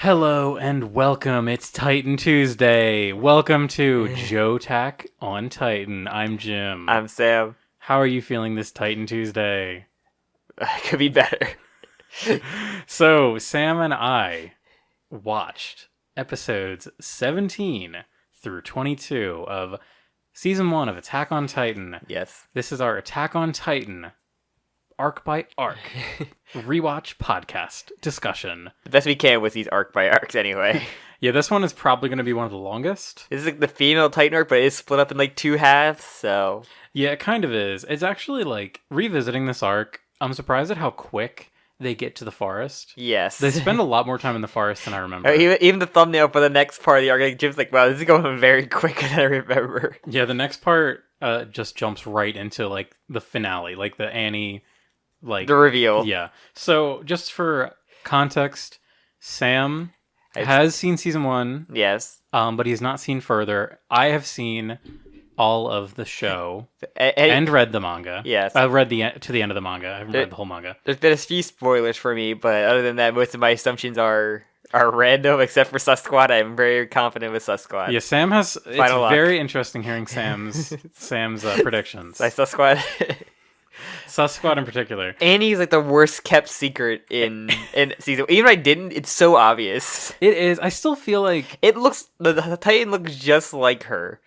Hello and welcome. It's Titan Tuesday. Welcome to Jo-ttack on Titan. I'm Jim. I'm Sam. How are you feeling this Titan Tuesday? Could be better. So, Sam and I watched episodes 17 through 22 of Season 1 of Attack on Titan. Yes. This is our Attack on Titan arc by arc rewatch podcast discussion. The best we can with these arc by arcs anyway. Yeah, this one is probably going to be one of the longest. This is like the female Titan arc, but it's split up in like two halves, so... Yeah, it kind of is. It's actually like, revisiting this arc, I'm surprised at how quick they get to the forest. Yes. They spend a lot more time in the forest than I remember. Even the thumbnail for the next part of the arc, like, Jim's like, wow, this is going very quicker than I remember. Yeah, the next part just jumps right into like the finale, like the Annie... like the reveal. Yeah. So just for context, Sam has seen season 1. Yes. But he's not seen further. I have seen all of the show And and read the manga. Yes. I read to the end of the manga. I haven't read the whole manga. There's been a few spoilers for me, but other than that, most of my assumptions are random, except for Squad. I'm very confident with Squad. Yeah, Sam has. It's Final luck. very interesting hearing Sam's predictions. Squad. Squad in particular. Annie's like the worst kept secret in season. Even if I didn't, it's so obvious. It is. I still feel like It looks the Titan looks just like her.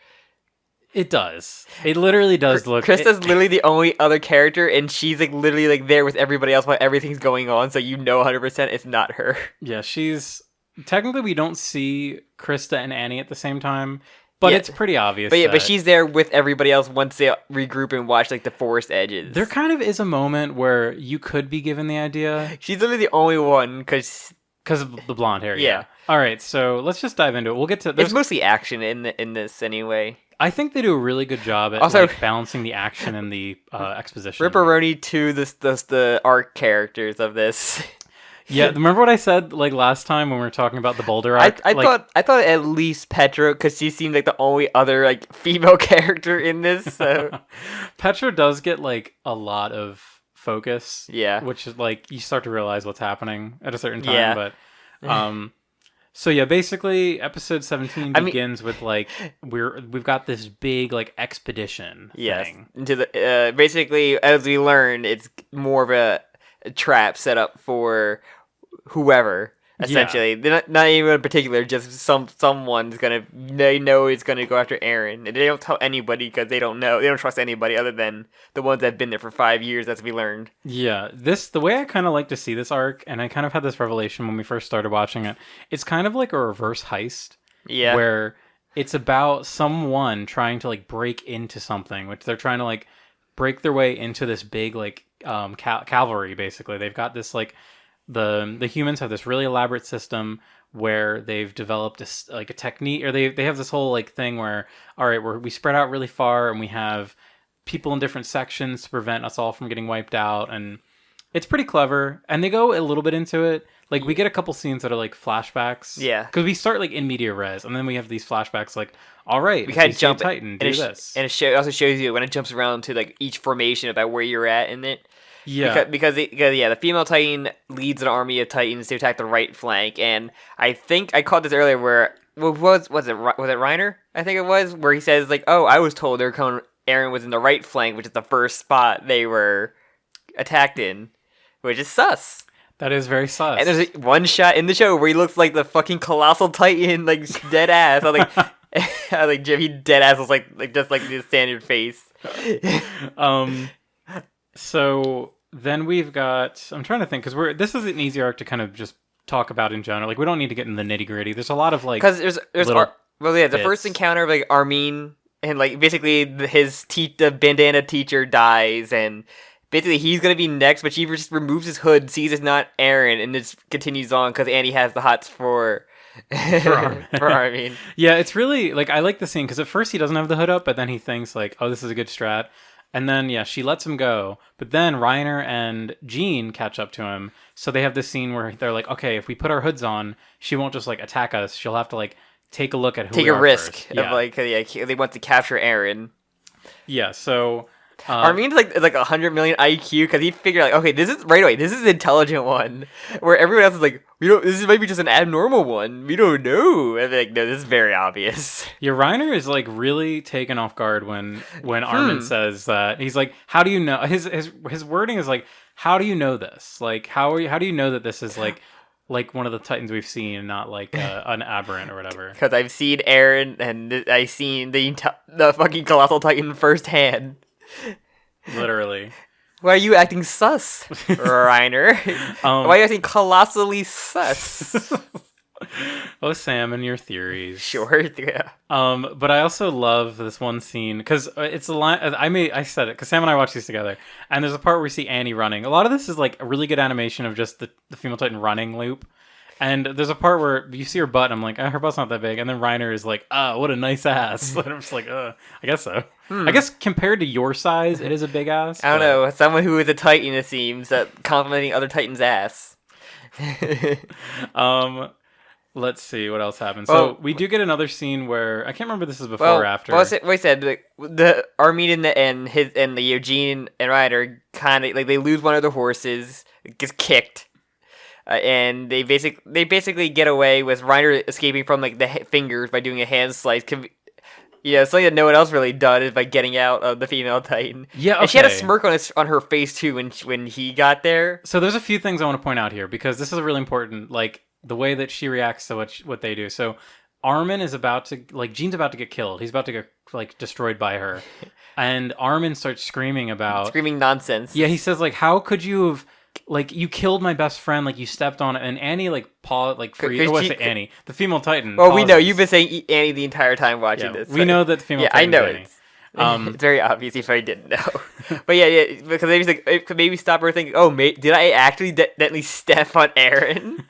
it does. It literally does look. Krista's literally the only other character, and she's like literally like there with everybody else while everything's going on. So you know 100% it's not her. Yeah, she's technically we don't see Krista and Annie at the same time. But Yeah. it's pretty obvious. But she's there with everybody else once they regroup and watch like the forest edges. There kind of is a moment where you could be given the idea She's literally the only one because of the blonde hair. Yeah. All right, so let's just dive into it. We'll get to. it's mostly action in this anyway. I think they do a really good job at Also- like, balancing the action and the exposition. Ripperoni to the arc characters of this. Yeah, remember what I said like last time when we were talking about the Boulder arc? I thought at least Petra, because she seemed like the only other like female character in this. So Petra does get like a lot of focus. Yeah. Which is like you start to realize what's happening at a certain time. Yeah. But so yeah, basically episode 17 begins with like we've got this big like expedition thing. Into the basically, as we learn, it's more of a trap set up for whoever. Essentially, they're not even in particular. Just someone's gonna. They know it's gonna go after Eren, and they don't tell anybody because they don't know. They don't trust anybody other than the ones that've been there for 5 years. As we learned. Yeah, the way I kind of like to see this arc, and I kind of had this revelation when we first started watching it. It's kind of like a reverse heist. Yeah. Where it's about someone trying to like break into something, which they're trying to like break their way into this big like cavalry. Basically, they've got this like. The humans have this really elaborate system where they've developed a technique, or they have this whole like thing where, all right, we spread out really far and we have people in different sections to prevent us all from getting wiped out, and it's pretty clever. And they go a little bit into it. Like we get a couple scenes that are like flashbacks. Yeah. Because we start like in media res, and then we have these flashbacks like, all right, We kind of jump Titan, do this. and it also shows you when it jumps around to like each formation about where you're at in it. Yeah. Because the female Titan leads an army of Titans to attack the right flank, and I think I caught this earlier where was it Reiner? I think it was where he says like, "Oh, I was told Eren was in the right flank, which is the first spot they were attacked in," which is sus. That is very sus. And there's one shot in the show where he looks like the fucking colossal Titan, like dead ass. I was like, I was like Jim, he dead ass was like just like the standard face. So then we've got. I'm trying to think because this is an easy arc to kind of just talk about in general. Like we don't need to get in the nitty gritty. There's a lot of like because there's the bits. first encounter of like Armin and like basically the bandana teacher dies, and basically he's gonna be next, but she just removes his hood, sees it's not Eren, and just continues on because Annie has the hots for Armin. Yeah, it's really like I like the scene because at first he doesn't have the hood up, but then he thinks like, oh, this is a good strat. And then, yeah, she lets him go. But then Reiner and Jean catch up to him. So they have this scene where they're like, okay, if we put our hoods on, she won't just, like, attack us. She'll have to, like, take a look at who Take we a are risk first. of, like, they want to capture Eren. Yeah, so Armin's like 100 million IQ because he figured like, okay, this is right away. This is an intelligent one, where everyone else is like, we don't. This is maybe just an abnormal one. We don't know. And they're like, no, this is very obvious. Yeah, Reiner is like really taken off guard when Armin says that. He's like, how do you know? His wording is like, how do you know this? Like, how do you know that this is like one of the Titans we've seen, not like an aberrant or whatever? Because I've seen Eren and I've seen the fucking Colossal Titan firsthand. Literally. Why are you acting sus, Reiner? Why are you acting colossally sus? Oh, Sam, and your theories. Sure, yeah. But I also love this one scene because it's a line. I said it because Sam and I watched these together, and there's a part where we see Annie running. A lot of this is like a really good animation of just the female Titan running loop. And there's a part where you see her butt, and I'm like, her butt's not that big. And then Reiner is like, what a nice ass. And I'm just like, I guess so. I guess compared to your size, it is a big ass. I don't know. Someone who is a Titan, it seems, that complimenting other Titans' ass. Let's see what else happens. So we do get another scene where I can't remember if this is before or after. Well, we said the Armin in the end, and the Eugene and Reiner kind of like they lose one of their horses, gets kicked. And they basically get away with Reiner escaping from like the fingers by doing a hand slice. Something that no one else really done is by getting out of the female Titan. Yeah, okay. And she had a smirk on her face too when he got there. So there's a few things I want to point out here because this is really important. Like the way that she reacts to what they do. So Armin is about to Jean's about to get killed. He's about to get like destroyed by her, and Armin starts screaming nonsense. Yeah, he says like, how could you have. Like, you killed my best friend, like, you stepped on it, and Annie, like, Annie, the female Titan. Well, we know, you've been saying Annie the entire time watching this. We know that the female Titan I know Annie. It's very obvious if I didn't know. But yeah, because it could maybe stop her thinking, did I actually definitely step on Eren?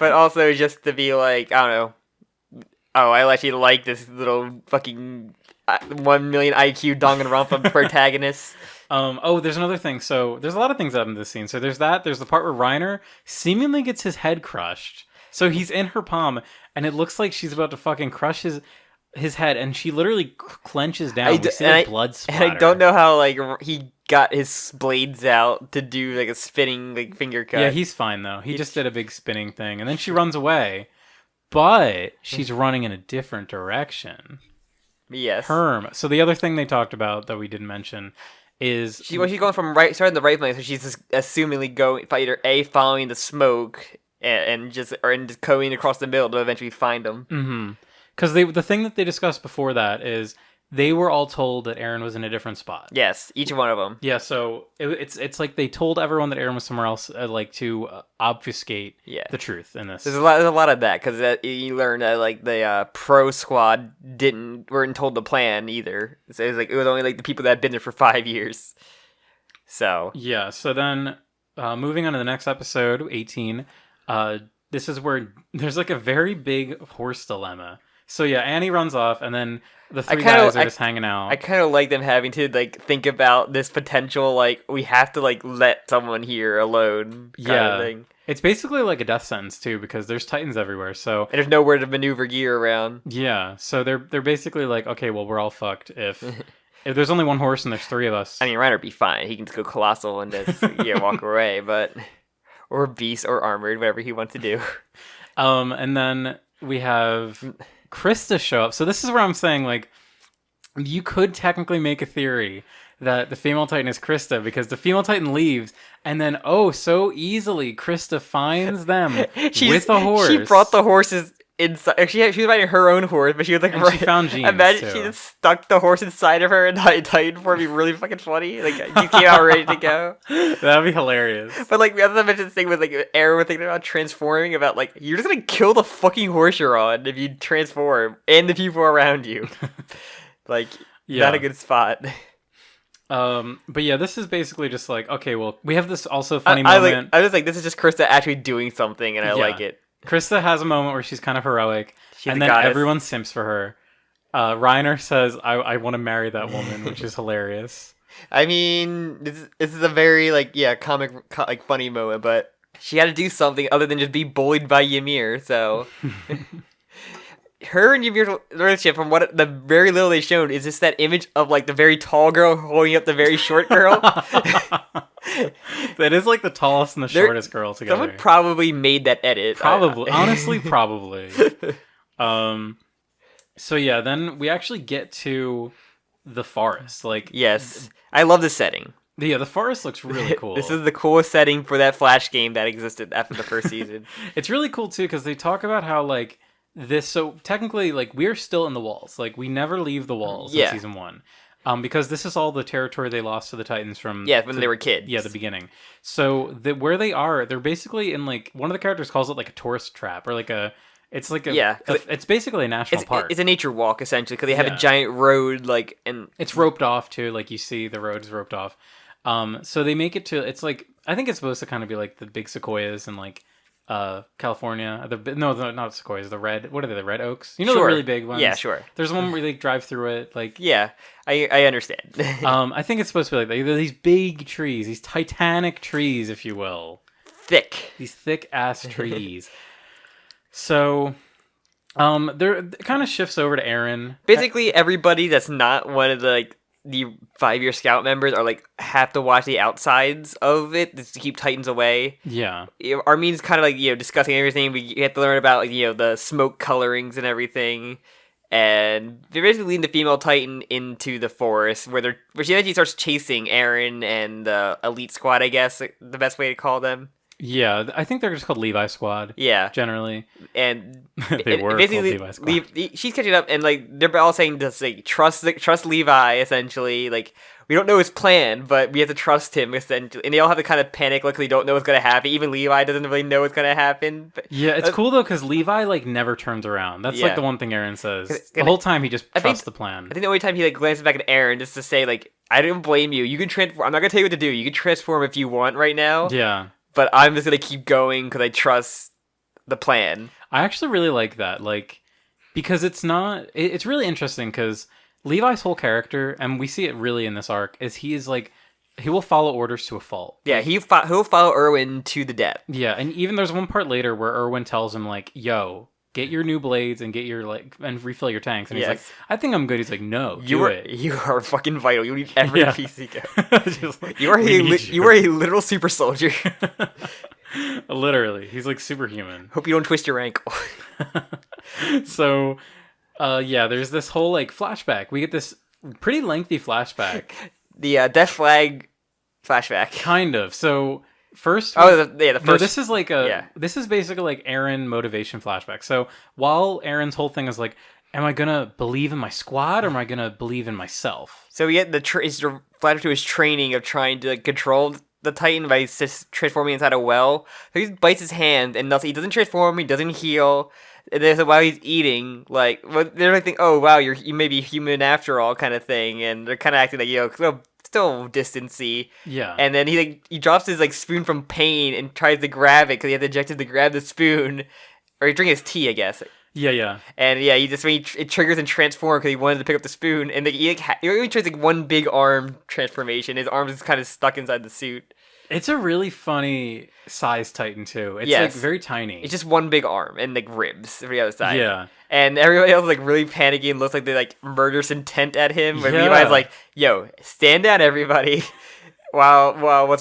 But also just to be like, I don't know, I actually like this little fucking 1 million IQ Danganronpa protagonist. There's another thing. So there's a lot of things out in this scene. So there's that. There's the part where Reiner seemingly gets his head crushed. So he's in her palm, and it looks like she's about to fucking crush his head, and she literally clenches down. We see the blood splatter. And I don't know how like he got his blades out to do like a spinning like finger cut. Yeah, he's fine though. He just did a big spinning thing, and then she runs away, but she's running in a different direction. Yes. So the other thing they talked about that we didn't mention is she's going from starting the right place, so she's just assumingly following the smoke and just going across the middle to eventually find them. Mm-hmm. Because the thing that they discussed before that is they were all told that Eren was in a different spot. Yes, each one of them. Yeah, so it's like they told everyone that Eren was somewhere else, to obfuscate the truth in this. There's a lot of that because you learn that like the pro squad weren't told the plan either. So it was only like the people that had been there for 5 years. So yeah, so then moving on to the next episode, 18. This is where there's like a very big horse dilemma. So yeah, Annie runs off, and then the three guys are just hanging out. I kind of like them having to like think about this potential, like we have to like let someone here alone. Kind of thing. It's basically like a death sentence too, because there's Titans everywhere. So and there's nowhere to maneuver gear around. Yeah, so they're basically like, okay, well we're all fucked if there's only one horse and there's 3 of us. I mean, Reiner be fine. He can just go colossal and just walk away, or beast or armored, whatever he wants to do. And then we have Krista show up. So this is where I'm saying, like, you could technically make a theory that the female Titan is Krista, because the female Titan leaves, and then, so easily, Krista finds them with a horse. She brought the horses inside. She was riding her own horse, but she was like, and she found Jeans, imagine she just stuck the horse inside of her and Titan form. It'd be really fucking funny. Like, you came out ready to go. That'd be hilarious. But like, the other mentioned thing with like Eren was thinking about transforming, about like, you're just gonna kill the fucking horse you're on if you transform and the people around you. Like, not a good spot. But yeah, this is basically just like, okay, well, we have this also funny moment. I was like, this is just Krista actually doing something, and I like it. Krista has a moment where she's kind of heroic, and then everyone simps for her. Reiner says, I want to marry that woman, which is hilarious. I mean, this is a very, comic, funny moment, but she had to do something other than just be bullied by Ymir, so... her and your relationship, from what the very little they showed, is just that image of like the very tall girl holding up the very short girl. That is like the tallest and the shortest girl together. Someone probably made that edit. Probably, honestly, probably. So yeah, then we actually get to the forest. Like, yes, I love the setting. Yeah, the forest looks really cool. This is the coolest setting for that Flash game that existed after the first season. It's really cool too because they talk about how like this. So technically, like we're still in the walls. Like we never leave the walls in season 1, because this is all the territory they lost to the Titans from. Yeah, when they were kids. Yeah, the beginning. So where they are, they're basically in like one of the characters calls it like a tourist trap or like a. It's like it's basically a national park. It's a nature walk essentially because they have a giant road like and it's roped off too. Like you see, the road is roped off. So they make it to, it's like, I think it's supposed to kind of be like the big sequoias in like, California. Not sequoias, the red, what are they, the red oaks? You know, the really big ones? Yeah, sure. There's one where they drive through it, like. Yeah, I understand. I think it's supposed to be like that. They're these big trees, these titanic trees, if you will. Thick. These thick ass trees. So, it kind of shifts over to Eren. Basically, everybody that's not one of the 5-year scout members are like have to watch the outsides of it just to keep Titans away. Yeah, Armin's kind of like discussing everything. We have to learn about like the smoke colorings and everything, and they're basically leading the female Titan into the forest where she actually starts chasing Eren and the elite squad. I guess the best way to call them. Yeah, I think they're just called Levi Squad. Yeah, generally, and they were basically called Levi Squad. She's catching up, and like they're all saying to like trust Levi. Essentially, like we don't know his plan, but we have to trust him. Essentially, and they all have to kind of panic, like they don't know what's gonna happen. Even Levi doesn't really know what's gonna happen. But, yeah, it's cool though because Levi like never turns around. That's like the one thing Eren says. The whole time he just trusts the plan. I think the only time he like glances back at Eren just to say like, "I don't blame you. You can transform. I'm not gonna tell you what to do. You can transform if you want right now." Yeah. But I'm just gonna keep going because I trust the plan. I actually really like that, like, because it's not. It's really interesting because Levi's whole character, and we see it really in this arc, is he will follow orders to a fault. Yeah, he'll follow Erwin to the death. Yeah, and even there's one part later where Erwin tells him like, "Yo, get your new blades and get your and refill your tanks." And he's like, "I think I'm good." He's like, "No, you are fucking vital. You need every piece you get. Like, you are a literal super soldier." Literally, he's like superhuman. Hope you don't twist your ankle. So, there's this whole like flashback. We get this pretty lengthy flashback. The Death Flag flashback. Kind of. So. First, the first. No, this is like this is basically like Eren motivation flashback. So while Eren's whole thing is like, am I gonna believe in my squad or am I gonna believe in myself? So we get it's flashback to his training of trying to control the Titan by transforming inside a well. So he bites his hand and nothing. He doesn't transform. He doesn't heal. And then while he's eating, like they're like, thinking, "Oh wow, you may be human after all," kind of thing, and they're kind of acting like still distancy. Yeah. And then he drops his like spoon from pain and tries to grab it because he has the objective to grab the spoon, or he drinks his tea, I guess. Yeah. And yeah, he just it triggers and transforms because he wanted to pick up the spoon, and he only tries like one big arm transformation. His arm is kind of stuck inside the suit. It's a really funny size Titan too. It's like very tiny. It's just one big arm and like ribs for the other side. Yeah. And everybody else is like really panicking and looks like they like murderous intent at him. But Levi's like, "Yo, stand down, everybody." While what's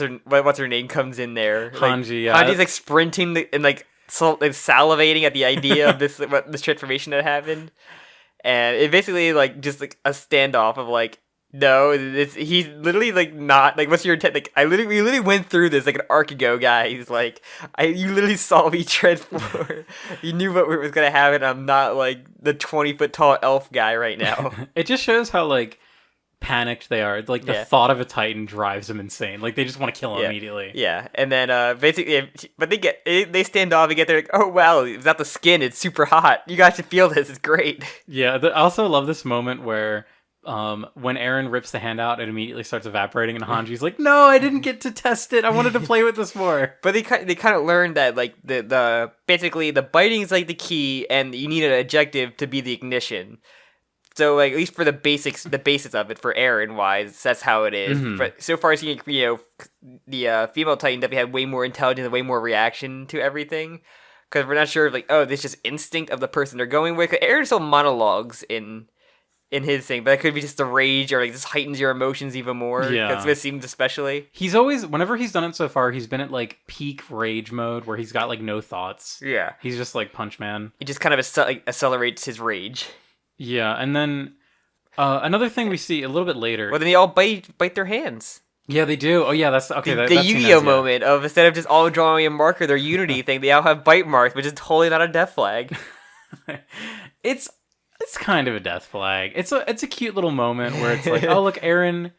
her name comes in there. Hanji, Hanji's like sprinting and like salivating at the idea of this transformation that happened. And it basically like just like a standoff of like, no, he's literally like not like, what's your intent? Like we literally went through this like an arc ago, guys. Like you literally saw me transform. You knew what was gonna happen. I'm not like the 20-foot tall elf guy right now. It just shows how like panicked they are. Like the thought of a Titan drives them insane. Like they just want to kill him immediately. Yeah, and then basically, but they stand off and get there. Like, "Oh wow, it's not the skin. It's super hot. You guys should feel this. It's great." Yeah, I also love this moment where. When Eren rips the hand out, it immediately starts evaporating, and Hanji's like, "No, I didn't get to test it. I wanted to play with this more." But they kind of learned that like the basically the biting is like the key, and you need an objective to be the ignition. So like at least for the basis of it for Eren wise, that's how it is. Mm-hmm. But so far, the female Titan definitely had way more intelligence and way more reaction to everything. because we're not sure like, oh, this is just instinct of the person they're going with. 'Cause Eren still monologues in his thing, but that could be just the rage or like this heightens your emotions even more. Yeah. That's what it seems especially. He's always, whenever he's done it so far, he's been at like peak rage mode where he's got like no thoughts. Yeah. He's just like Punch Man. He just kind of accelerates his rage. Yeah, and then another thing we see a little bit later. Well, then they all bite their hands. Yeah, they do. Oh yeah, that's okay. The Yu-Gi-Oh moment of instead of just all drawing a marker, their unity thing, they all have bite marks, which is totally not a death flag. It's kind of a death flag. It's a cute little moment where it's like, oh look, Eren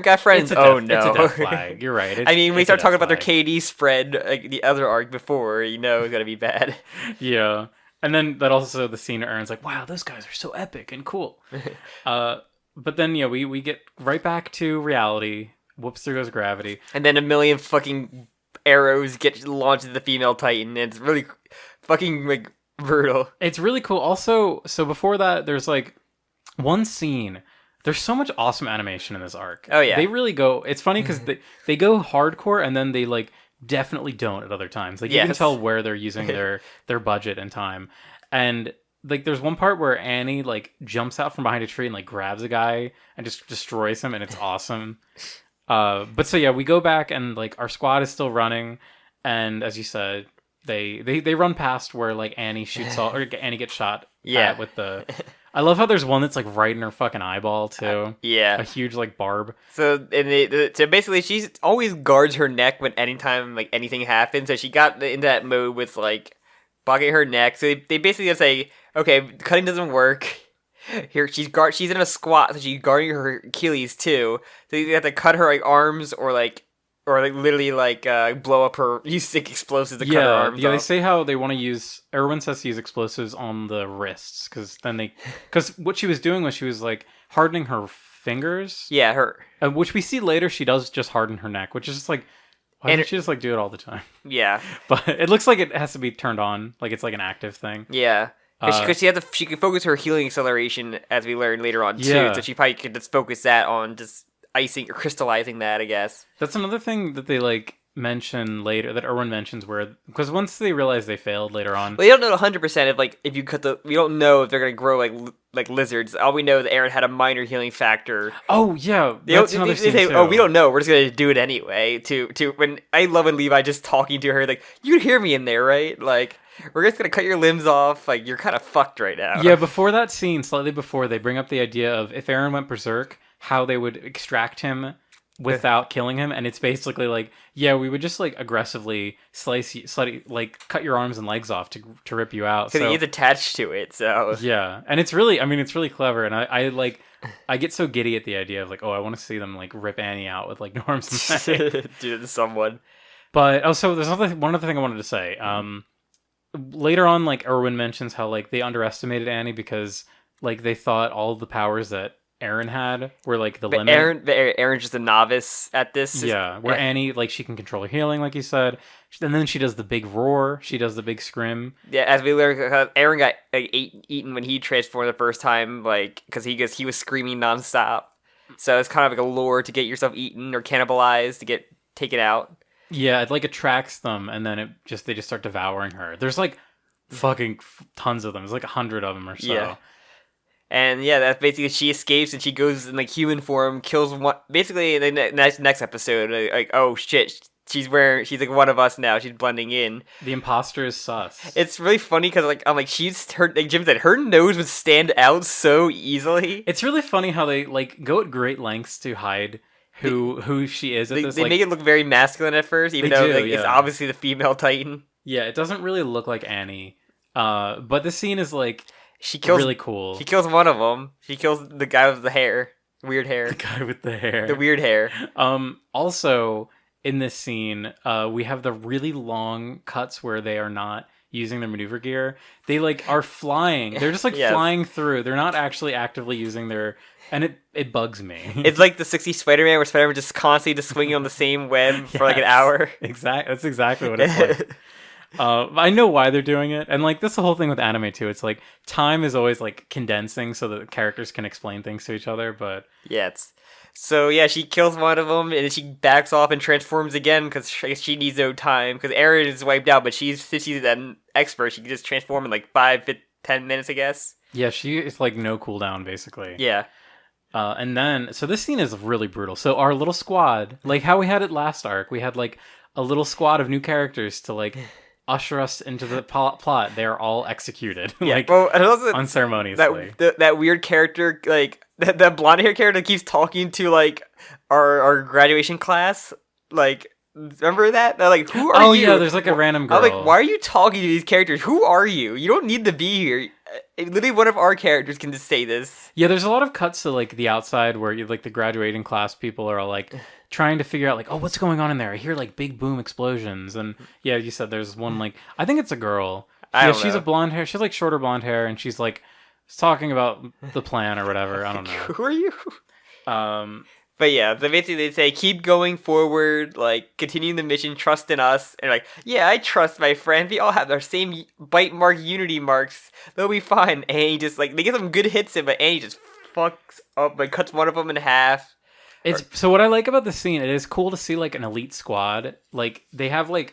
got friends. no, no, it's a death flag. You're right. I mean, we start talking about their KD spread, like the other arc before, it's gonna be bad. Yeah, and then that also the scene of Eren's like, wow, those guys are so epic and cool. But then we get right back to reality. Whoops, there goes gravity. And then a million fucking arrows get launched at the female Titan, and it's really fucking like brutal. It's really cool. Also, so before that, there's like one scene. There's so much awesome animation in this arc. Oh yeah, they really go. It's funny because they go hardcore, and then they like definitely don't at other times. Like you can tell where they're using their budget and time. And like there's one part where Annie like jumps out from behind a tree and like grabs a guy and just destroys him, and it's awesome. But so yeah, we go back and like our squad is still running, and as you said, they run past where like Annie shoots all or Annie gets shot. Yeah, with the. I love how there's one that's like right in her fucking eyeball too. Yeah, a huge like barb. So so basically, she always guards her neck when anytime like anything happens. So she got in that mode with like blocking her neck. So they basically just say, okay, cutting doesn't work. Here she's in a squat, so she's guarding her Achilles too. So you have to cut her like arms or literally like blow up her use stick explosives to cut her arms. Yeah, they say how they want to use. Erwin says to use explosives on the wrists because what she was doing was she was like hardening her fingers. Yeah, her. Which we see later, she does just harden her neck, which is just like. Why doesn't she just like do it all the time? Yeah, but it looks like it has to be turned on, like it's like an active thing. Yeah. Because she can focus her healing acceleration, as we learn later on, too. So she probably could just focus that on just icing or crystallizing that, I guess. That's another thing that they, like, mention later, that Erwin mentions, where... Because once they realize they failed later on... Well, they don't know 100% if you cut the... We don't know if they're going to grow like lizards. All we know is that Eren had a minor healing factor. Oh, yeah. That's another scene, say, too. oh, we don't know. We're just going to do it anyway. I love when Levi just talking to her, like, you can hear me in there, right? Like... We're just gonna cut your limbs off. Like, you're kind of fucked right now. Yeah, before that scene, slightly before, they bring up the idea of if Eren went berserk, how they would extract him without killing him. And it's basically like, yeah, we would just like aggressively cut your arms and legs off to rip you out. Because he's attached to it, so. Yeah, and it's really clever. And I get so giddy at the idea of like, oh, I want to see them like rip Annie out with like no arms and legs. Do it to someone. But, so there's one other thing I wanted to say. Later on, like, Erwin mentions how, like, they underestimated Annie because, like, they thought all of the powers that Eren had were, like, the limit. Eren's just a novice at this. Yeah, where Annie, like, she can control her healing, like you said. And then she does the big roar. She does the big scrim. Yeah, as we learned, Eren got like, eaten when he transformed the first time, like, because he was screaming nonstop. So it's kind of like a lure to get yourself eaten or cannibalized to get taken out. Yeah, it like attracts them, and then they just start devouring her. There's like fucking tons of them. There's like 100 of them or so. Yeah. And yeah, that's basically she escapes and she goes in like human form, kills one. Basically, in the next episode, like oh shit, she's like one of us now. She's blending in. The imposter is sus. It's really funny because like Jim said, her nose would stand out so easily. It's really funny how they like go at great lengths to hide who she is at this. They make it look very masculine at first, even though it's obviously the female Titan. Yeah, it doesn't really look like Annie. But the scene is like really cool. She kills one of them. She kills the guy with the hair, weird hair. The guy with the hair. The weird hair. Also in this scene, we have the really long cuts where they are not using their maneuver gear. They like are flying. They're just like flying through. They're not actually actively using their. And it bugs me. It's like the 60s Spider-Man where Spider-Man just constantly just swinging on the same web for like an hour. That's exactly what it's like. I know why they're doing it. And like this the whole thing with anime too. It's like time is always like condensing so that the characters can explain things to each other. But yeah, So yeah, she kills one of them, and then she backs off and transforms again because she needs no time. Because Eren is wiped out, but since she's an expert, she can just transform in like 10 minutes, I guess. Yeah, she is like no cooldown basically. Yeah. And then, so this scene is really brutal. So our little squad, like how we had it last arc, we had like a little squad of new characters to like usher us into the plot. They're all executed, Yeah. like Well, and also unceremoniously. that weird character, like that blonde hair character, that keeps talking to like our graduation class. Like, remember that? They're like, who are you? Oh yeah, there's like a random girl. I'm like, why are you talking to these characters? Who are you? You don't need to be here. Literally, one of our characters can just say this. Yeah, there's a lot of cuts to like the outside where you like the graduating class people are all like trying to figure out like, oh, what's going on in there? I hear like big boom explosions, and yeah, you said there's one like I think it's a girl. She's a blonde hair. She has like shorter blonde hair, and she's like talking about the plan or whatever. I don't know. Who are you? Um, But yeah, so basically they say keep going forward, like continuing the mission, trust in us, and like, yeah, I trust my friend. We all have our same bite mark unity marks. They'll be fine. And he just like they get some good hits in, but Annie just fucks up, like cuts one of them in half. So what I like about the scene, it is cool to see like an elite squad. Like they have like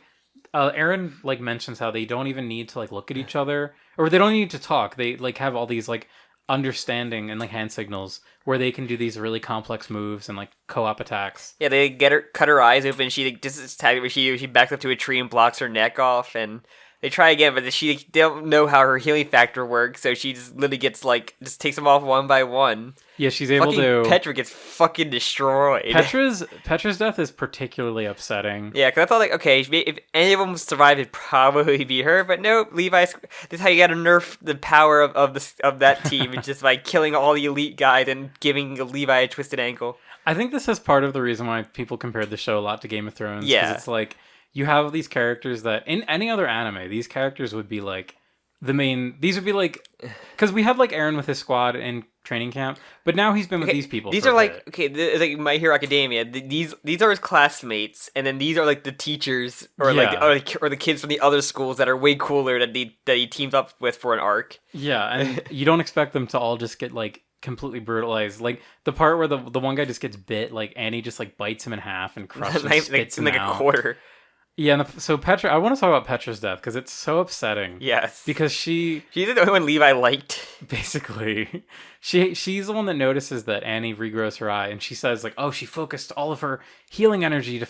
Eren like mentions how they don't even need to like look at each other, or they don't need to talk. They like have all these like understanding and like hand signals where they can do these really complex moves and like co-op attacks. Yeah, they cut her eyes open. She like, just attack where she backs up to a tree and blocks her neck off, and they try again, but they don't know how her healing factor works, so she just literally gets like just takes them off one by one. Yeah, she's able to. Petra gets fucking destroyed. Petra's death is particularly upsetting. Yeah, because I thought like, okay, if any of them survived, it'd probably be her. But nope, Levi's. This is how you gotta nerf the power of that team. It's just by killing all the elite guys and giving Levi a twisted ankle. I think this is part of the reason why people compared the show a lot to Game of Thrones. Yeah, it's like you have these characters that in any other anime, these characters would be like the main. These would be like because we had like Eren with his squad in training camp, but now he's been with these people. These are like like My Hero Academia. These are his classmates, and then these are like the teachers or or the kids from the other schools that are way cooler that he teams up with for an arc. Yeah, and you don't expect them to all just get like completely brutalized. Like the part where the one guy just gets bit, like Annie just like bites him in half and crushes and spits him like out. A quarter. Yeah, and so Petra, I want to talk about Petra's death because it's so upsetting. Yes, because she's the only one Levi liked. Basically, she's the one that notices that Annie regrows her eye, and she says like, "Oh, she focused all of her healing energy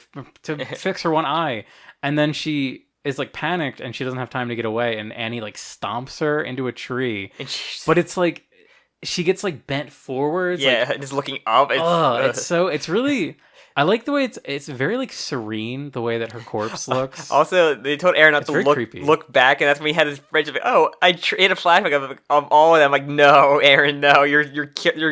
to fix her one eye," and then she is like panicked and she doesn't have time to get away, and Annie like stomps her into a tree, but it's like she gets like bent forwards. Yeah, like, just looking up. It's really. I like the way it's very like serene the way that her corpse looks. Also, they told Eren not to look back, and that's when he had his friendship. Like, oh, I had a flashback of all of them. I'm like, no, Eren, no, you're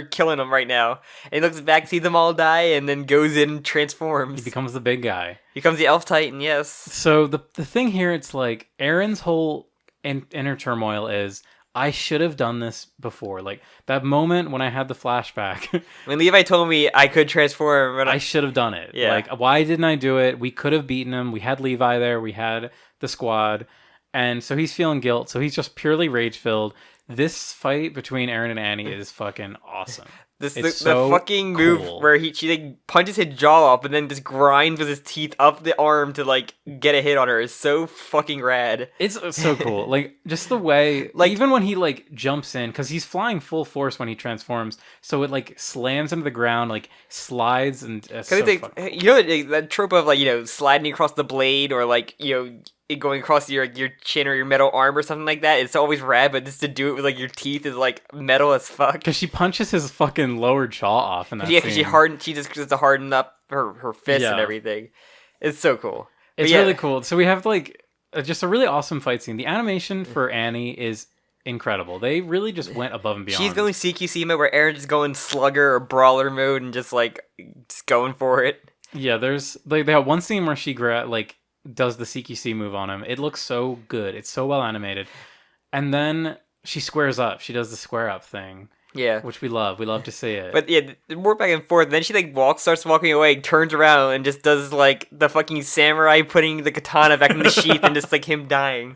killing them right now. And he looks back, sees them all die, and then goes in and transforms. He becomes the big guy. He becomes the Elf Titan. Yes. So the thing here, it's like Eren's whole inner turmoil is, I should have done this before. Like that moment when I had the flashback. When Levi told me I could transform, I should have done it. Yeah. Like, why didn't I do it? We could have beaten him. We had Levi there. We had the squad. And so he's feeling guilt. So he's just purely rage filled. This fight between Eren and Annie is fucking awesome. The fucking move where she like punches his jaw up and then just grinds with his teeth up the arm to like get a hit on her is so fucking rad. It's so cool. Like just the way, like even when he like jumps in, because he's flying full force when he transforms, so it like slams into the ground, like slides and so that trope of like sliding across the blade or like it going across your chin or your metal arm or something like that. It's always rad, but just to do it with like your teeth is like metal as fuck. Because she punches his fucking lower jaw off in that scene. Because she just to harden up her fist and everything. It's so cool. It's really cool. So we have like just a really awesome fight scene. The animation for Annie is incredible. They really just went above and beyond. She's going CQC mode where Eren's just going slugger or brawler mode and just going for it. Yeah, there's they have one scene where she does the CQC move on him. It looks so good. It's so well animated. And then she squares up. She does the square up thing. Yeah. Which we love. We love to see it. But yeah, more back and forth. Then she starts walking away, turns around, and just does the fucking samurai putting the katana back in the sheath and just him dying.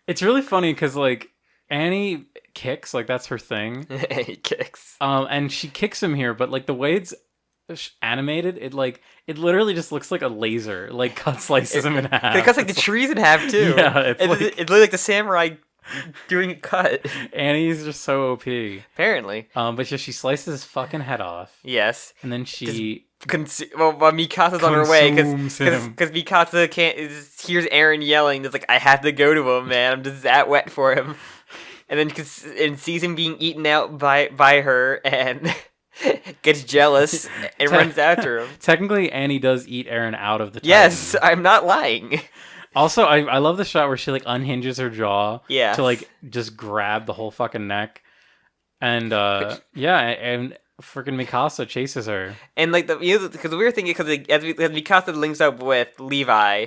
It's really funny because Annie kicks, that's her thing. He kicks. And she kicks him here, but the way animated, it literally just looks like a laser like cut slices him in half. It cuts like the trees in half too. Yeah, it looks like the samurai doing a cut. Annie's just so OP. Apparently. But she slices his fucking head off. Yes. And then she Mikasa's on her way because Mikasa hears Eren yelling. It's like, I have to go to him, man. I'm just that wet for him. And then sees him being eaten out by her and gets jealous and runs after him. Technically, Annie does eat Eren out of the Titan. Yes, I'm not lying. Also, I love the shot where she like unhinges her jaw to like just grab the whole fucking neck. And and freaking Mikasa chases her. And like because the weird thing is because as Mikasa links up with Levi,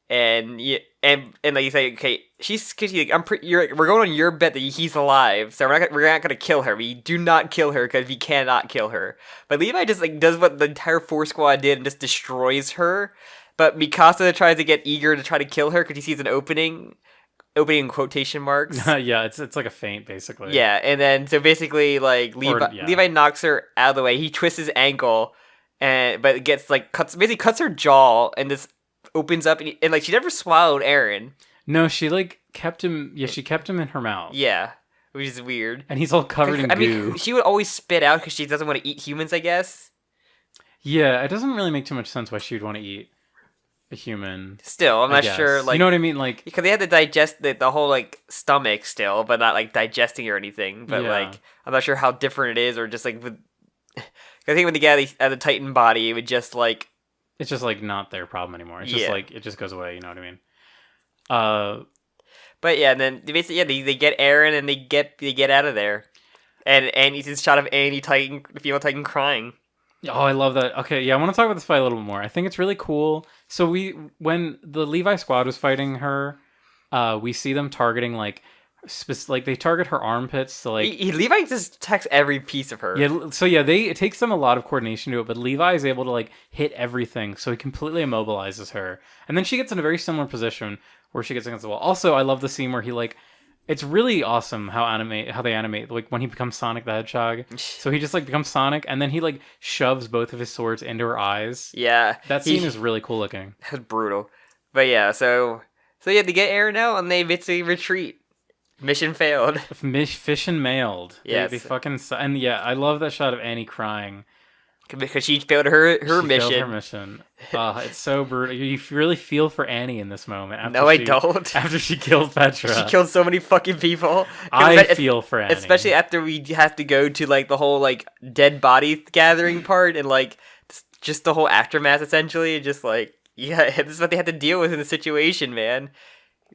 and like you say, okay, she's like, we're going on your bet that he's alive, so we're not gonna kill her. We do not kill her because we cannot kill her. But Levi just like does what the entire 4 squad did and just destroys her. But Mikasa tries to get eager to try to kill her because he sees an opening in quotation marks. Yeah, it's like a feint, basically. Yeah, and then so basically, like Levi knocks her out of the way. He twists his ankle, but it gets like cuts her jaw, and this opens up, and like she never swallowed Eren. No, she like kept him. Yeah, she kept him in her mouth. Yeah, which is weird. And he's all covered in goo. I mean, she would always spit out because she doesn't want to eat humans, I guess. Yeah, it doesn't really make too much sense why she would want to eat a human. Still, I'm not sure. Like, you know what I mean? Like, because they had to digest the whole like stomach still, but not like digesting or anything. But like, I'm not sure how different it is, or just like with. I think when they get at the Titan body, it would just like. It's just like not their problem anymore. It's just like it just goes away. You know what I mean? But yeah, and then basically they get Eren and they get out of there, and Annie's this shot of Annie Titan, the female Titan, crying. Oh, I love that. Okay, yeah, I want to talk about this fight a little bit more. I think it's really cool. So when the Levi squad was fighting her, we see them targeting like they target her armpits. So like Levi just attacks every piece of her. Yeah. So yeah, it takes them a lot of coordination to do it, but Levi is able to like hit everything. So he completely immobilizes her, and then she gets in a very similar position where she gets against the wall. Also, I love the scene where he like. It's really awesome how they animate like when he becomes Sonic the Hedgehog. So he just like becomes Sonic, and then he like shoves both of his swords into her eyes. Yeah, that scene is really cool looking. That's brutal. But yeah, so yeah, they get Eren out and they basically retreat. Mission failed. Fission mailed. Yes. They fucking and yeah, I love that shot of Annie crying. Because she failed her mission. Failed her mission. It's so brutal. You really feel for Annie in this moment. No, I don't. After she killed Petra. She killed so many fucking people. I feel for Annie. Especially after we have to go to like the whole like dead body gathering part and like just the whole aftermath essentially. Just like, yeah, this is what they had to deal with in the situation, man.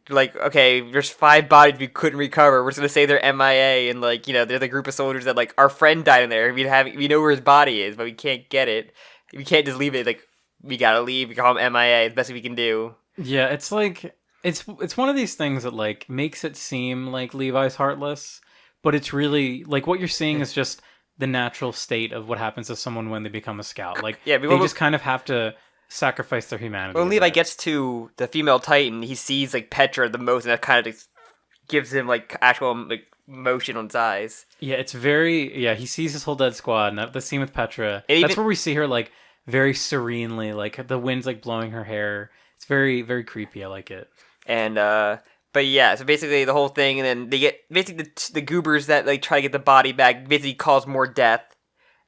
Like, okay, there's 5 bodies we couldn't recover. We're just gonna say they're MIA, and like, you know, they're the group of soldiers that like our friend died in there. We know where his body is, but we can't get it. We can't just leave it. Like, we gotta leave. We call him MIA. The best we can do. Yeah, it's like it's one of these things that like makes it seem like Levi's heartless, but it's really like what you're seeing is just the natural state of what happens to someone when they become a scout. Like, they just kind of have to sacrifice their humanity. When Levi gets to the female Titan, he sees like Petra the most, and that kind of gives him like actual like motion on his eyes. Yeah, it's very he sees his whole dead squad, and the scene with Petra. That's where we see her like very serenely, like the wind's like blowing her hair. It's very, very creepy. I like it. And but yeah, so basically the whole thing, and then they get basically the goobers that like try to get the body back basically cause more death,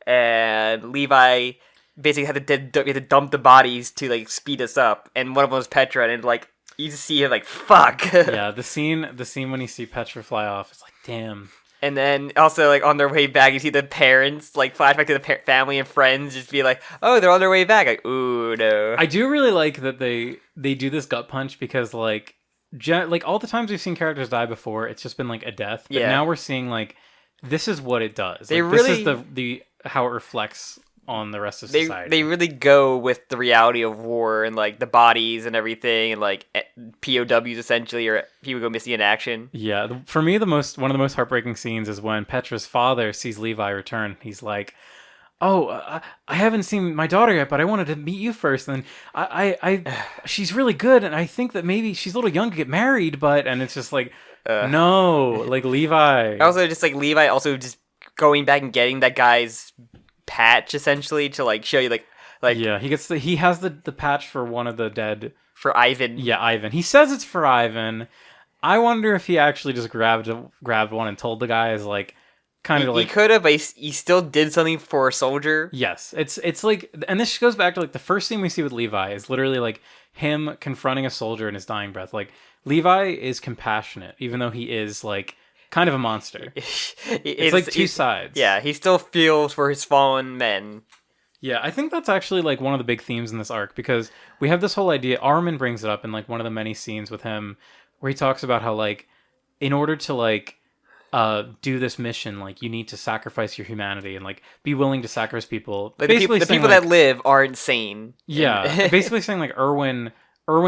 and Levi basically had to dump the bodies to like speed us up, and one of them was Petra, and like you just see him like fuck. Yeah, the scene when you see Petra fly off, it's like damn. And then also like on their way back, you see the parents like flash back to the family and friends, just be like, oh, they're on their way back. Like, ooh, no. I do really like that they do this gut punch because like all the times we've seen characters die before, it's just been like a death. But now we're seeing like this is what it does. Like, this is the how it reflects on the rest of society. They really go with the reality of war and like the bodies and everything, and like POWs essentially, or people go missing in action. Yeah, for me one of the most heartbreaking scenes is when Petra's father sees Levi return. He's like, "Oh, I haven't seen my daughter yet, but I wanted to meet you first. And she's really good, and I think that maybe she's a little young to get married, but..." And it's just like, no, like Levi. Also, just like Levi also just going back and getting that guy's patch essentially to like show you like Yeah, he has the patch for one of the dead. for Ivan. Yeah, Ivan. He says it's for Ivan. I wonder if he actually just grabbed one and told the guys like kind of He like could have, but he still did something for a soldier. yes. It's like, and this goes back to like the first scene we see with Levi is literally like him confronting a soldier in his dying breath. Like Levi is compassionate, even though he is like kind of a monster. It's like two sides. Yeah, he still feels for his fallen men. Yeah, I think that's actually like one of the big themes in this arc because we have this whole idea. Armin brings it up in like one of the many scenes with him where he talks about how like in order to like do this mission, like you need to sacrifice your humanity and like be willing to sacrifice people. Like basically the saying, people like, that live are insane. yeah, basically saying like Erwin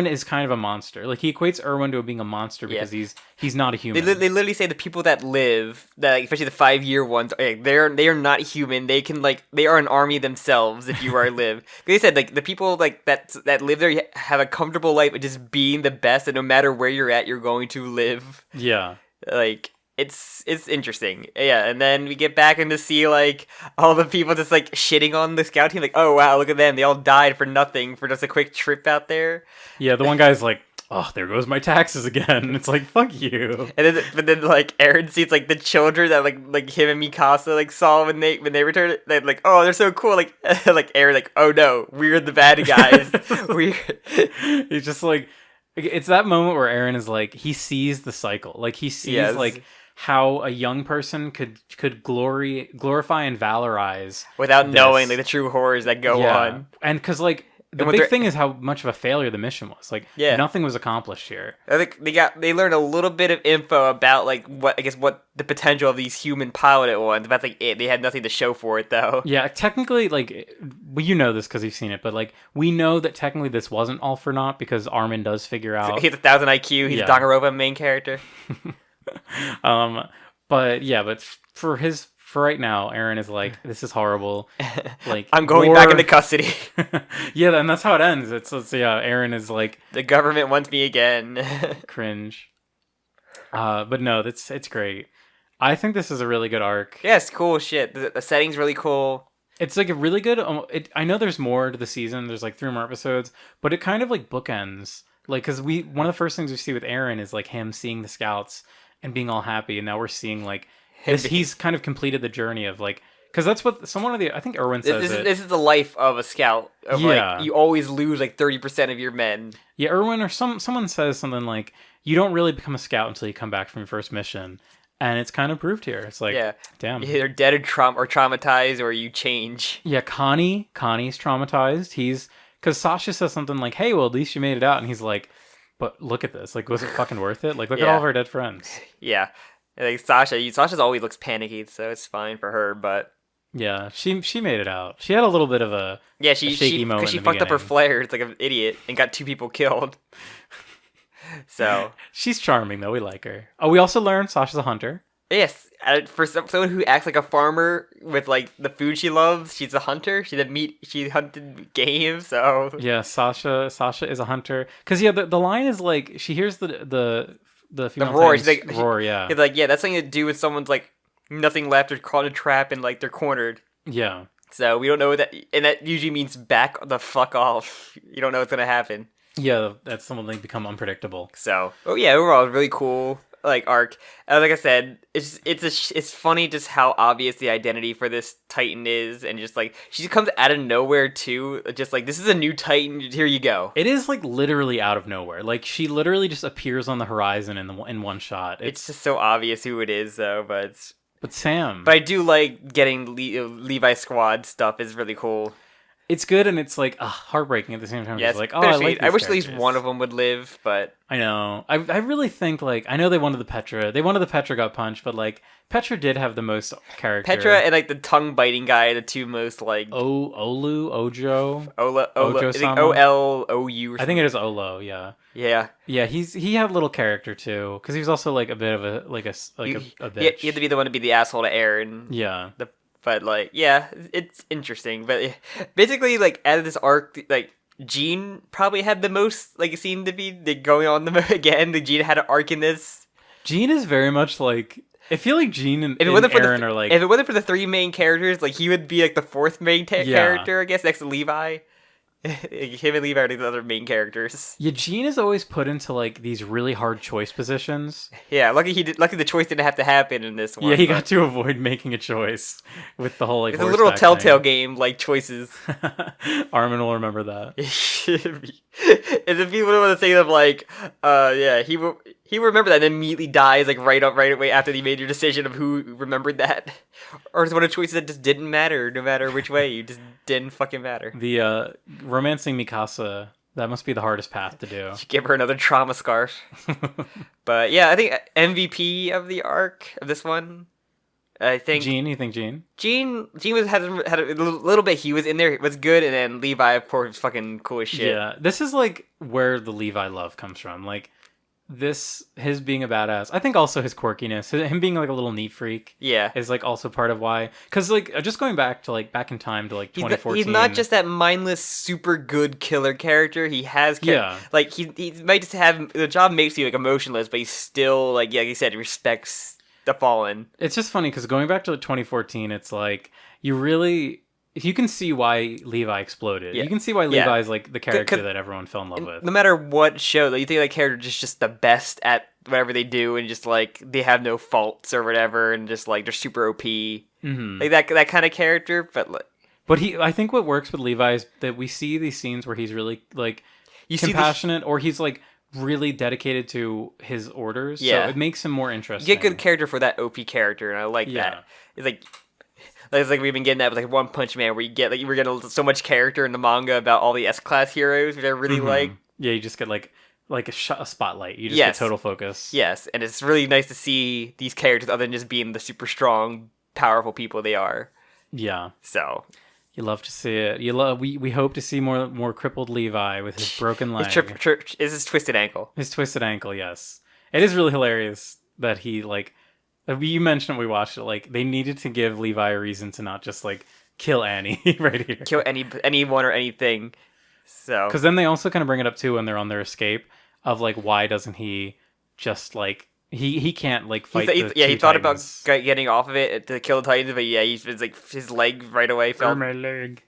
is kind of a monster. Like he equates Erwin to being a monster because he's not a human. They literally say the people that live, that like, especially the 5-year ones, they are not human. They can like they are an army themselves. If you are live, they said like the people like that live there have a comfortable life of just being the best, and no matter where you're at, you're going to live. Yeah, like. It's interesting, yeah, and then we get back in to see like all the people just like shitting on the scout team, like, oh wow, look at them, they all died for nothing for just a quick trip out there. Yeah, the one guy's like, oh, there goes my taxes again. It's like, fuck you. And then like Eren sees like the children that like him and Mikasa like saw when they returned. They're like, oh, they're so cool. Like like Eren like, oh no, we're the bad guys. He's just like, it's that moment where Eren is like, he sees the cycle. Like he sees like how a young person could glorify and valorize without knowing like the true horrors that go on. And because like the big thing is how much of a failure the mission was. Like nothing was accomplished here. I think they learned a little bit of info about like what the potential of these human piloted ones. That's like it. They had nothing to show for it though. Yeah, technically, like well, you know this because you've seen it, but like we know that technically this wasn't all for naught because Armin does figure out he's 1,000 IQ. He's a Danganronpa main character. but for right now, Eren is like, this is horrible. Like I'm going back into custody. Yeah, and that's how it ends. It's Eren is like, the government wants me again. Cringe. But no, it's great. I think this is a really good arc. Yes, cool shit. The setting's really cool. It's like a really good. I know there's more to the season. There's like 3 more episodes, but it kind of like bookends. Like, because one of the first things we see with Eren is like him seeing the scouts and being all happy, and now we're seeing like he's kind of completed the journey of like, because that's what I think Erwin says. This is the life of a scout. Like, you always lose like 30% of your men. Yeah, Erwin or someone says something like, you don't really become a scout until you come back from your first mission, and it's kind of proved here. It's like, damn, you're either dead or traumatized, or you change. Yeah, Connie's traumatized. Because Sasha says something like, hey, well, at least you made it out, and he's like, but look at this. Like, was it fucking worth it? Like, look at all of our dead friends. Yeah. Like, Sasha's always looks panicky, so it's fine for her, but... Yeah, she made it out. She had a little bit of a shaky moment. Because she fucked up her flares like an idiot and got 2 people killed. So... She's charming, though. We like her. Oh, we also learned Sasha's a hunter. Yes, for someone who acts like a farmer with like the food she loves, she's a hunter. She hunted game. So yeah, Sasha is a hunter. Because the line is like she hears the roar. She's like, roar. Yeah, it's like that's something to do with someone's like nothing left or caught in a trap and like they're cornered. Yeah. So we don't know that, and that usually means back the fuck off. You don't know what's gonna happen. Yeah, that's someone they become unpredictable. So overall, really cool. Like arc, like I said, it's funny just how obvious the identity for this Titan is, and just like she just comes out of nowhere too. Just like, this is a new Titan. Here you go. It is like literally out of nowhere. Like she literally just appears on the horizon in one shot. It's just so obvious who it is, though. But Sam. But I do like getting Levi Squad stuff. Is really cool. It's good, and it's like heartbreaking at the same time. Yeah, it's like, I like. I wish at least one of them would live, but I know. I really think like I know they wanted the Petra. They wanted the Petra got punched, but like Petra did have the most character. Petra and like the tongue biting guy, the 2 most like Ojo. I think OLOU. I think it is Olo. Yeah. Yeah. Yeah. He had a little character too, because he was also like a bit of a bitch. He had to be the one to be the asshole to Eren. Yeah. But, like, yeah, it's interesting. But basically, like, out of this arc, like, Jean probably had the most, like, seemed to be going on again. Jean had an arc in this. Jean is very much like... I feel like Jean and If it wasn't for Eren are like, if it wasn't for the three main characters, like he would be like the fourth main character, I guess, next to Levi. Him and Levi are the other main characters. yeah, Jean is always put into like these really hard choice positions. Yeah, lucky the choice didn't have to happen in this one. Yeah, he got to avoid making a choice with the whole like. It's a literal Telltale game, like choices. Armin will remember that. And if people want to say them like, yeah, he will remember that and then immediately dies like right away after you made your decision of who remembered that, or it's one of the choices that just didn't matter, no matter which way, you just didn't fucking matter. The romancing Mikasa, that must be the hardest path to do. Give her another trauma scarf. But yeah, I think MVP of the arc of this one. I think Jean. You think Jean? Jean had a little bit. He was in there. It was good, and then Levi, of course, was fucking cool as shit. Yeah, this is like where the Levi love comes from. Like his being a badass. I think also his quirkiness, him being like a little neat freak. Yeah, is like also part of why. Because like just going back to like back in time to like 2014. He's not just that mindless, super good killer character. He has like he might just have the job makes you like emotionless, but he's still like you said, he respects the Fallen. It's just funny because going back to 2014, it's like you can see why Levi exploded. Yeah. You can see why Levi's like the character that everyone fell in love with. No matter what show, you think that character is just the best at whatever they do, and just like they have no faults or whatever, and just like they're super OP, like that kind of character. But I think what works with Levi is that we see these scenes where he's really like compassionate, or he's like really dedicated to his orders. Yeah, so it makes him more interesting. You get good character for that OP character, and I like that. It's like we've been getting that with like One Punch Man, where you get like we're getting so much character in the manga about all the S-class heroes, which I really like. Yeah, you just get like a spotlight. You just get total focus. Yes, and it's really nice to see these characters other than just being the super strong, powerful people they are. Yeah. So you love to see it. We hope to see more crippled Levi with his broken leg. Is his twisted ankle? His twisted ankle, yes. It is really hilarious that he like. You mentioned we watched it. Like they needed to give Levi a reason to not just like kill Annie right here. Kill anyone or anything. So because then they also kind of bring it up too when they're on their escape of like why doesn't he just like he can't like fight. He thought about getting off of it to kill the Titans, but yeah, he's like his leg right away fell. My leg.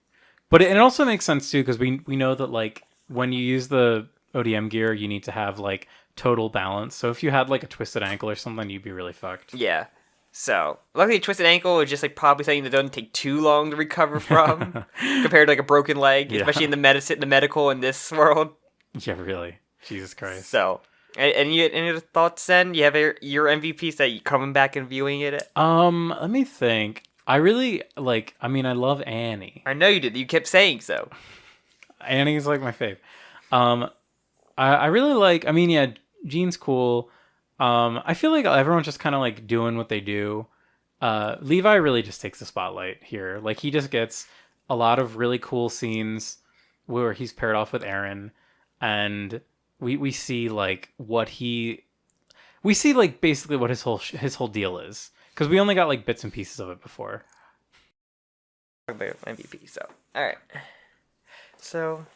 But it also makes sense too because we know that like when you use the ODM gear, you need to have like total balance. So if you had like a twisted ankle or something, you'd be really fucked. Yeah. So luckily, a twisted ankle is just like probably something that doesn't take too long to recover from compared to like a broken leg, especially in the medical in this world. Yeah, really. Jesus Christ. So, any other thoughts? Then you have your MVPs that you coming back and viewing it. Let me think. I really like. I mean, I love Annie. I know you did. You kept saying so. Annie's like my fave. I really like. I mean, yeah. Jean's cool. I feel like everyone's just kind of like doing what they do. Levi really just takes the spotlight here. Like he just gets a lot of really cool scenes where he's paired off with Eren, and we see like basically what his whole deal is, because we only got like bits and pieces of it before. MVP. So all right. So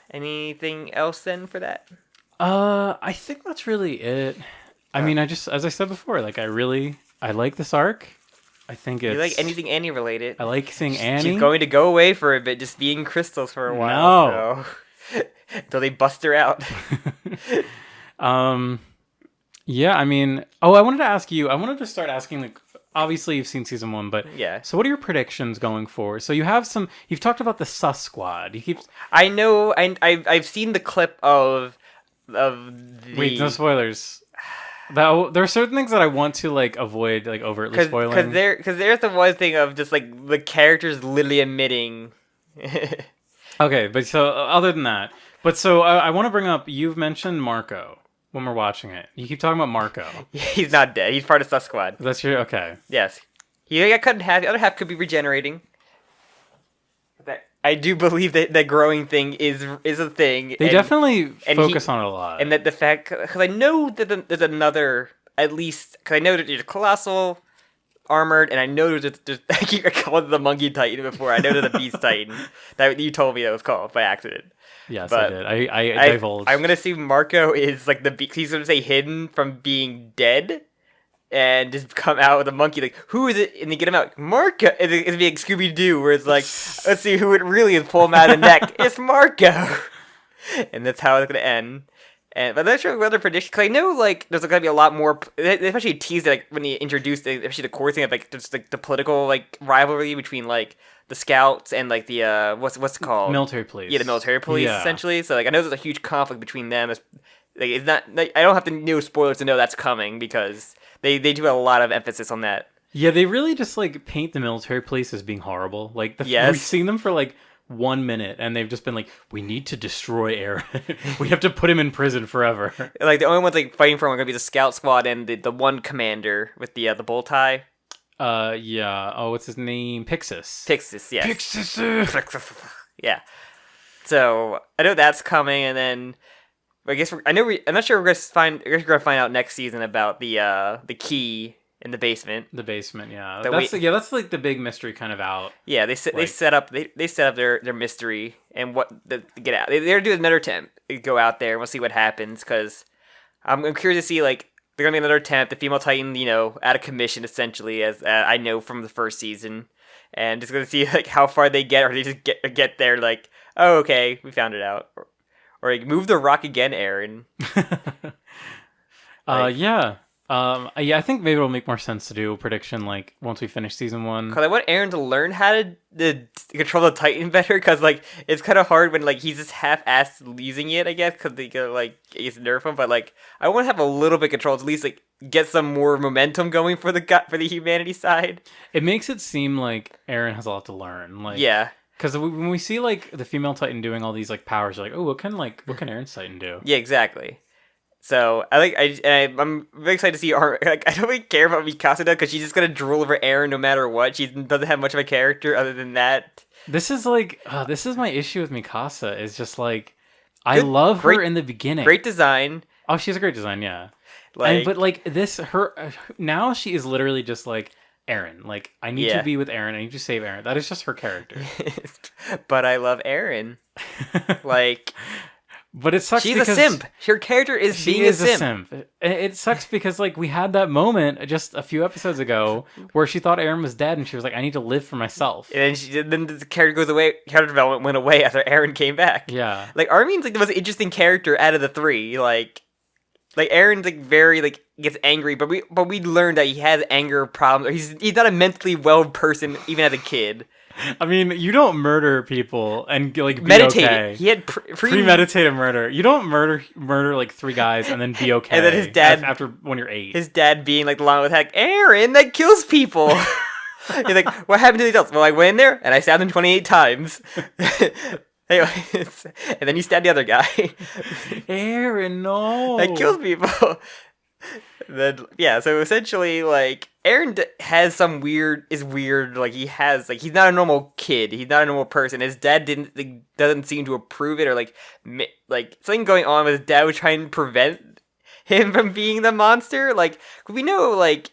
anything else then for that? I think that's really it. I mean, as I said before, like I like this arc. I think it's... You like anything Annie related? I like seeing Annie. She's going to go away for a bit, just being crystals for a while. No. So. Until they bust her out. Yeah, I mean... Oh, I wanted to ask you... I wanted to start asking, like... Obviously, you've seen season 1, but... Yeah. So what are your predictions going forward? So you have some... You've talked about the Sus Squad. You keep... I know... I've seen the clip of the... Wait, no spoilers. There are certain things that I want to like avoid, like overtly spoiling. Because there's the one thing of just like the characters literally admitting. Okay, but so other than that, I want to bring up. You've mentioned Marco when we're watching it. You keep talking about Marco. He's not dead. He's part of Sus Squad. That's your okay. Yes, he got cut in half. The other half could be regenerating. I do believe that growing thing is a thing. They definitely focus on it a lot. And that the fact, because I know that there's another, at least, because I know that there's Colossal, Armored, and I know there's I keep calling it the Monkey Titan before. I know there's a Beast Titan. That you told me that was called by accident. Yes, but I did. I divulged. I'm going to see Marco is like the beast. He's going to say hidden from being dead. and just come out with a monkey like, who is it? And they get him out, Marco. It'd be like Scooby-Doo, where it's like, let's see who it really is, pull him out of the neck. It's Marco. And that's how it's gonna end. And but I'm not sure what other predictions, because I know like there's gonna be a lot more. They especially teased like when they introduced especially the core thing of like just like the political like rivalry between like the scouts and like the what's it called, military police. Yeah, the military police essentially. So like I know there's a huge conflict between them. Like it's not like, I don't have to know spoilers to know that's coming, because they do a lot of emphasis on that. Yeah, they really just like paint the military police as being horrible. Like we've seen them for like 1 minute, and they've just been like, we need to destroy Eren. We have to put him in prison forever. Like the only ones like fighting for him are gonna be the scout squad and the one commander with the bow tie. Yeah. Oh, what's his name? Pixis. Pixis, yes. Pixis. Yeah. So I know that's coming, and then I guess I'm not sure we're gonna find out next season about the key in the basement. The basement, yeah. That's like the big mystery kind of out. Yeah, they set up their mystery and what to get out. They're doing another attempt to go out there and we'll see what happens, because I'm curious to see like they're gonna be another attempt. The female Titan, out of commission essentially, as I know from the first season, and just gonna see like how far they get, or they just get there like, oh okay, we found it out, or like, move the rock again, Eren. Yeah. Yeah, I think maybe it'll make more sense to do a prediction like once we finish season 1. Cause I want Eren to learn how to control the Titan better. Cause like it's kind of hard when like he's just half-assed using it, I guess. Cause they go like it's nerf him, but like I want to have a little bit of control to at least like get some more momentum going for the humanity side. It makes it seem like Eren has a lot to learn. Like yeah. Because when we see like the female Titan doing all these like powers, you're like, oh, what can Eren's Titan do? Yeah, exactly. So I'm very excited to see her. Like, I don't really care about Mikasa because she's just gonna drool over Eren no matter what. She doesn't have much of a character other than that. This is my issue with Mikasa. Is just like I love her in the beginning. Great design. Oh, she's a great design, yeah. But like now she is literally just like Eren. Like I need to be with Eren. I need to save Eren. That is just her character. But I love Eren. Like. But it sucks. She's a simp. Her character is being a simp. It sucks because like we had that moment just a few episodes ago where she thought Eren was dead and she was like, I need to live for myself. And then the character goes away. Character development went away after Eren came back. Yeah. Like Armin's like the most interesting character out of the three. Like Eren's like very like gets angry, but we learned that he has anger problems. Or he's not a mentally well person even as a kid. I mean, you don't murder people and like be meditated. Okay. He had premeditated murder. You don't murder like 3 guys and then be okay. And then his dad after when you're 8. His dad being like along with heck, Eren, that kills people. He's like, what happened to the adults? Well, I went in there and I stabbed him 28 times. Anyways, and then you stabbed the other guy. Eren, no. That kills people. Then so essentially like Eren has some weird, like he's not a normal kid, he's not a normal person. His dad doesn't seem to approve it, or like something going on with his dad was trying to prevent him from being the monster. Like we know like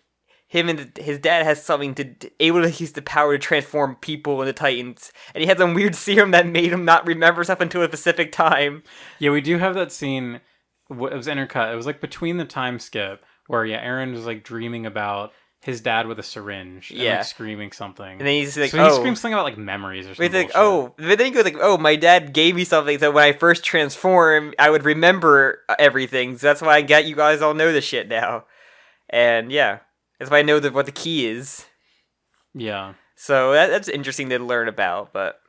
him and his dad has something able to use the power to transform people into Titans, and he had some weird serum that made him not remember stuff until a specific time. Yeah, we do have that scene. It was intercut. It was like between the time skip where Eren was like dreaming about his dad with a syringe and like screaming something. And then he's like, he screams something about like memories or something. Like, but then he goes like, oh, my dad gave me something, so when I first transform, I would remember everything. So that's why you guys all know this shit now. And yeah, that's why I know what the key is. Yeah. So that's interesting to learn about, but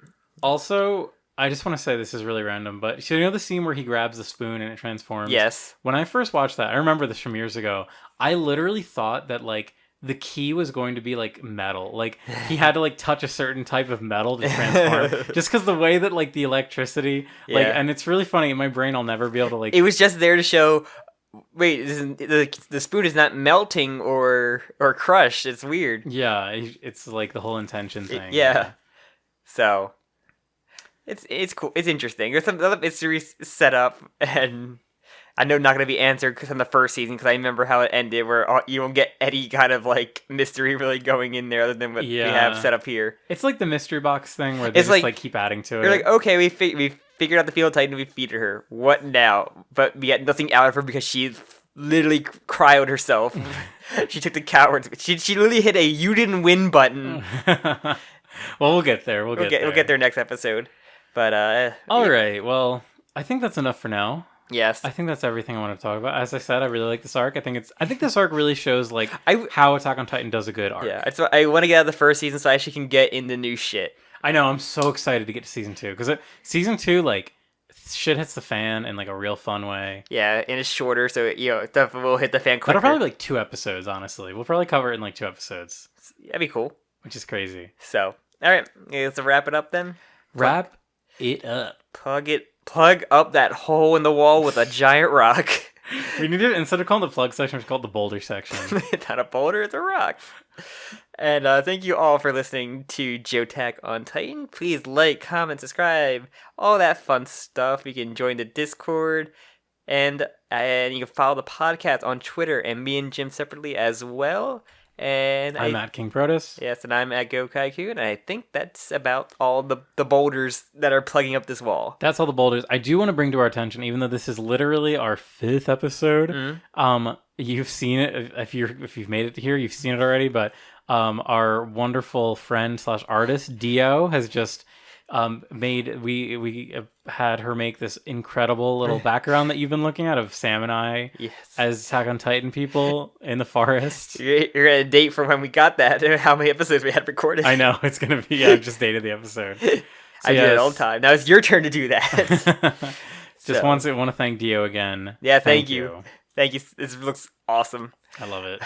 also, I just want to say this is really random, but so you know the scene where he grabs the spoon and it transforms? Yes. When I first watched that, I remember this from years ago, I literally thought that like the key was going to be like metal. Like he had to like touch a certain type of metal to transform. Just because the way that like the electricity, and it's really funny in my brain, I'll never be able to like. It was just there to show. Wait, the spoon is not melting or crushed. It's weird. Yeah, it's like the whole intention thing. Yeah. So. It's cool. It's interesting. There's some other mysteries set up, and I know not going to be answered because in the first season, because I remember how it ended, where you don't get any kind of like mystery really going in there other than what we have set up here. It's like the mystery box thing where they just like keep adding to it. You're like, okay, we figured out the field Titan, we feed her. What now? But we get nothing out of her because she's literally cryoed herself. She took the coward's. She literally hit a "you didn't win" button. Well, we'll get there. We'll get there next episode. But all right. Well, I think that's enough for now. Yes. I think that's everything I want to talk about. As I said, I really like this arc. I think this arc really shows how Attack on Titan does a good arc. Yeah, I want to get out of the first season so I actually can get into new shit. I know. I'm so excited to get to season 2 because season 2 shit hits the fan in a real fun way. Yeah, and it's shorter, so stuff will hit the fan quicker. That'll probably be 2 episodes. Honestly, we'll probably cover it in 2 episodes. That'd be cool. Which is crazy. So, all right, let's wrap it up then. Wrap it up. Plug up that hole in the wall with a giant rock. We need to, instead of calling the plug section, it's called the boulder section. It's not a boulder, it's a rock. And thank you all for listening to Jo-ttack on Titan. Please like, comment, subscribe, all that fun stuff. You can join the Discord, and you can follow the podcast on Twitter and me and Jim separately as well. And I'm at King Protus. Yes, and I'm at GoKaiQ, and I think that's about all the boulders that are plugging up this wall. That's all the boulders. I do want to bring to our attention, even though this is literally our 5th episode, you've seen it. If you've made it to here, you've seen it already, but our wonderful friend / artist, Dio, has just we had her make this incredible little background that you've been looking at of Sam and I as Attack on Titan people in the forest. You're at a date from when we got that and how many episodes we had recorded. I know, it's gonna be I've just dated the episode. So I do it all the time. Now it's your turn to do that. Just want to thank Dio again. Yeah, thank you. Thank you. This looks awesome. I love it.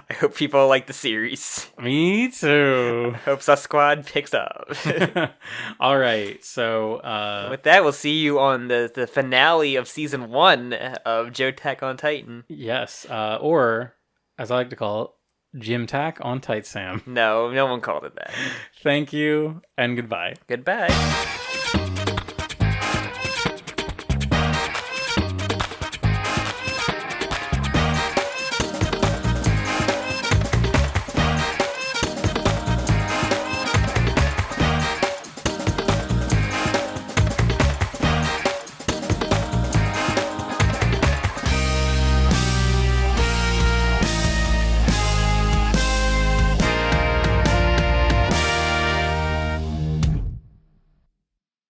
I hope people like the series. Me too. I hope Sus Squad picks up. All right. So with that, we'll see you on the finale of season 1 of Jo-ttack on Titan. Yes. Or, as I like to call it, Jim-tack on Tight Sam. No one called it that. Thank you and goodbye. Goodbye.